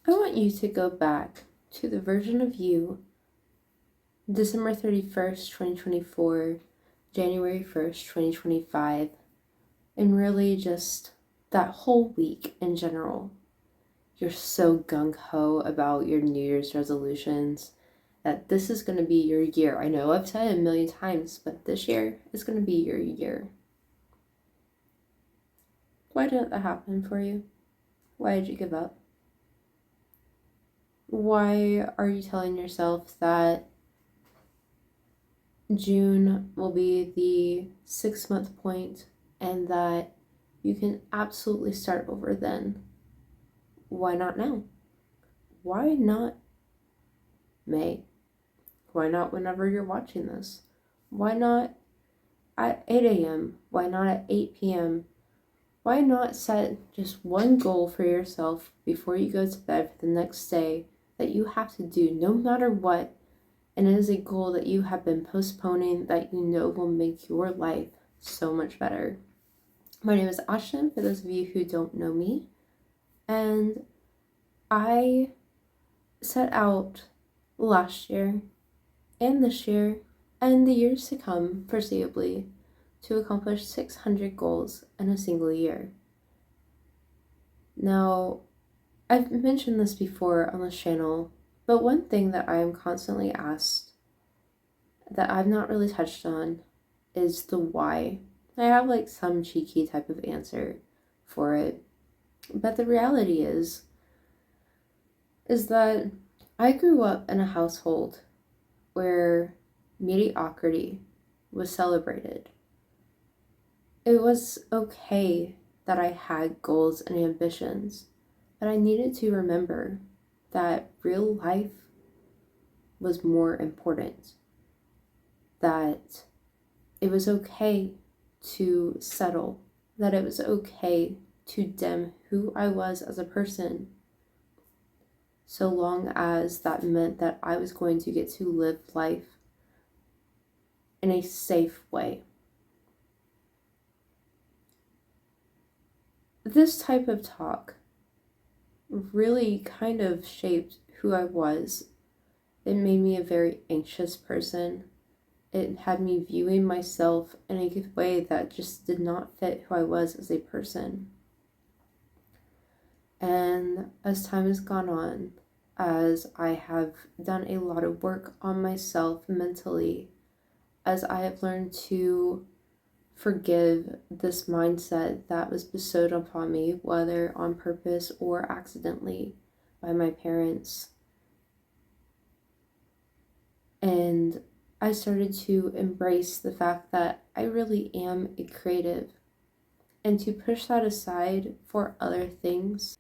I want you to go back to the version of you, December 31st, 2024, January 1st, 2025, and really just that whole week in general. You're so gung-ho about your New Year's resolutions that this is going to be your year. I know I've said it a million times, but this year is going to be your year. Why didn't that happen for you? Why did you give up? Why are you telling yourself that June will be the 6-month point and that you can absolutely start over then? Why not now? Why not May? Why not whenever you're watching this? Why not at 8 a.m.? Why not at 8 p.m.? Why not set just one goal for yourself before you go to bed for the next day that you have to do no matter what, and it is a goal that you have been postponing that you know will make your life so much better. My name is Ashton, for those of you who don't know me, and I set out last year and this year and the years to come, foreseeably, to accomplish 600 goals in a single year. Now, I've mentioned this before on this channel, but one thing that I am constantly asked that I've not really touched on is the why. I have like some cheeky type of answer for it, but the reality is that I grew up in a household where mediocrity was celebrated. It was okay that I had goals and ambitions, but I needed to remember that real life was more important, that it was okay to settle, that it was okay to dim who I was as a person, so long as that meant that I was going to get to live life in a safe way. This type of talk really kind of shaped who I was. It made me a very anxious person. It had me viewing myself in a way that just did not fit who I was as a person. And as time has gone on, as I have done a lot of work on myself mentally, as I have learned to forgive this mindset that was bestowed upon me, whether on purpose or accidentally, by my parents. And I started to embrace the fact that I really am a creative, and to push that aside for other things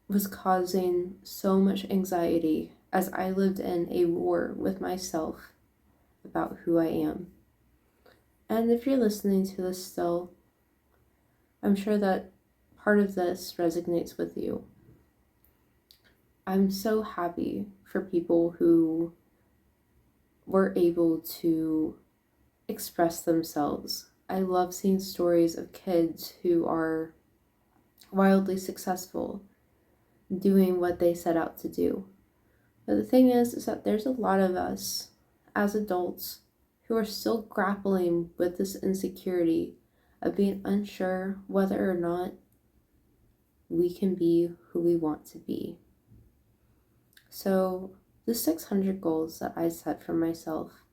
was causing so much anxiety as I lived in a war with myself about who I am. And if you're listening to this still, I'm sure that part of this resonates with you. I'm so happy for people who were able to express themselves. I love seeing stories of kids who are wildly successful doing what they set out to do. But the thing is that there's a lot of us as adults who are still grappling with this insecurity of being unsure whether or not we can be who we want to be. So the 600 goals that I set for myself,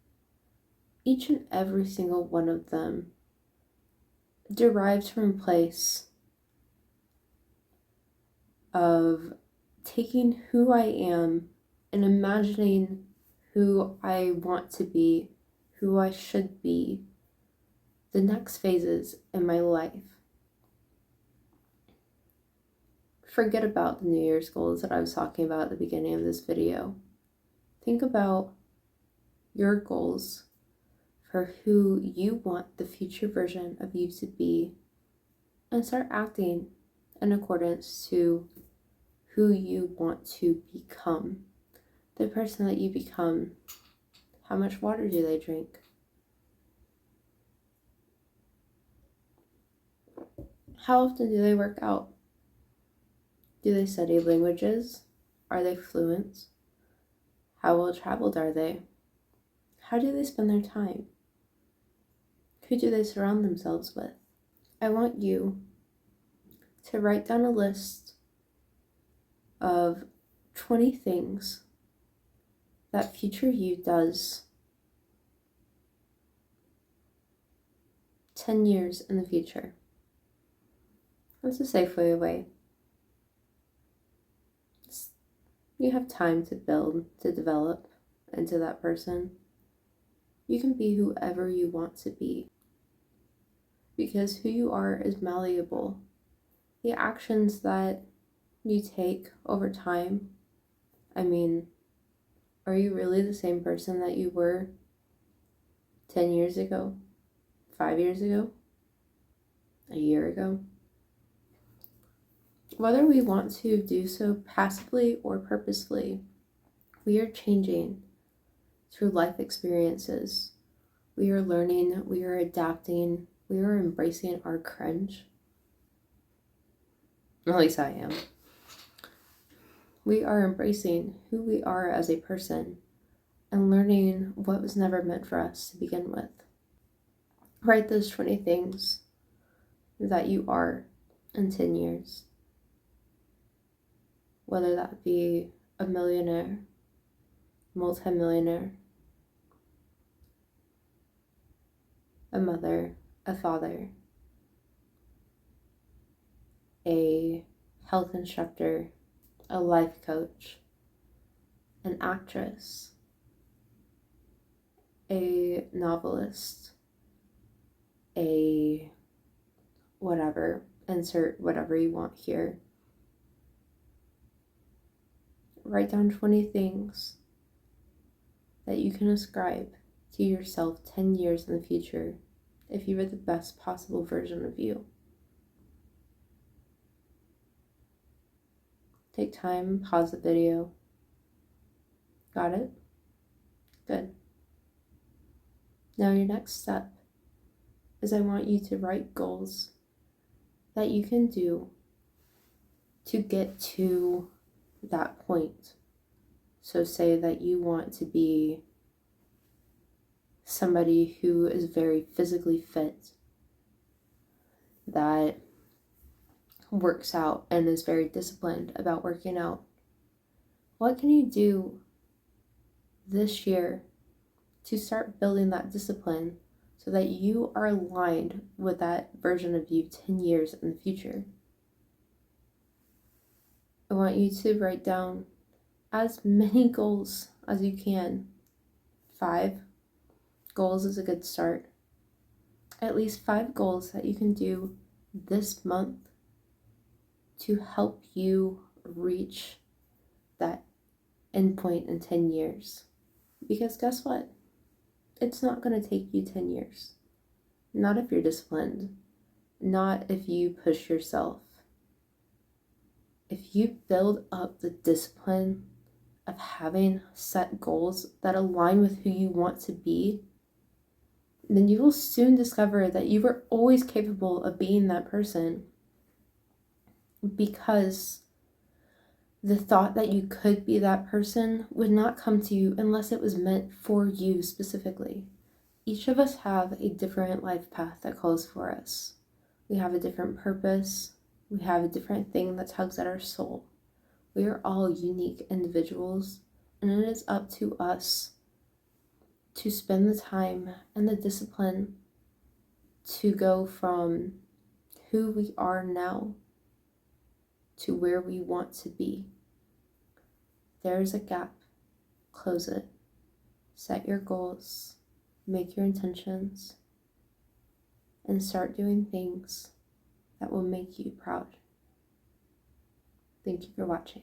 each and every single one of them derives from a place of taking who I am and imagining who I want to be, who I should be, the next phases in my life. Forget about the New Year's goals that I was talking about at the beginning of this video. Think about your goals for who you want the future version of you to be, and start acting in accordance to who you want to become. The person that you become, how much water do they drink? How often do they work out? Do they study languages? Are they fluent? How well traveled are they? How do they spend their time? Who do they surround themselves with? I want you to write down a list of 20 things that future you does 10 years in the future. That's a safe way away. You have time to build, to develop into that person. You can be whoever you want to be, because who you are is malleable. The actions that you take over time, I mean, are you really the same person that you were 10 years ago, 5 years ago, a year ago? Whether we want to do so passively or purposefully, we are changing through life experiences. We are learning, we are adapting, we are embracing our cringe. At least I am. We are embracing who we are as a person and learning what was never meant for us to begin with. Write those 20 things that you are in 10 years. Whether that be a millionaire, multimillionaire, a mother, a father, a health instructor, a life coach, an actress, a novelist, a whatever, insert whatever you want here. Write down 20 things that you can ascribe to yourself 10 years in the future if you were the best possible version of you. Take time, pause the video. Got it? Good. Now your next step is I want you to write goals that you can do to get to that point. So say that you want to be somebody who is very physically fit, that works out and is very disciplined about working out. What can you do this year to start building that discipline so that you are aligned with that version of you 10 years in the future? I want you to write down as many goals as you can. 5 goals is a good start. At least 5 goals that you can do this month to help you reach that endpoint in 10 years. Because guess what? It's not going to take you 10 years. Not if you're disciplined. Not if you push yourself. If you build up the discipline of having set goals that align with who you want to be, then you will soon discover that you were always capable of being that person, because the thought that you could be that person would not come to you unless it was meant for you specifically. Each of us have a different life path that calls for us. We have a different purpose. We have a different thing that tugs at our soul. We are all unique individuals, and it is up to us to spend the time and the discipline to go from who we are now to where we want to be. There's a gap. Close it. Set your goals. Make your intentions. And start doing things that will make you proud. Thank you for watching.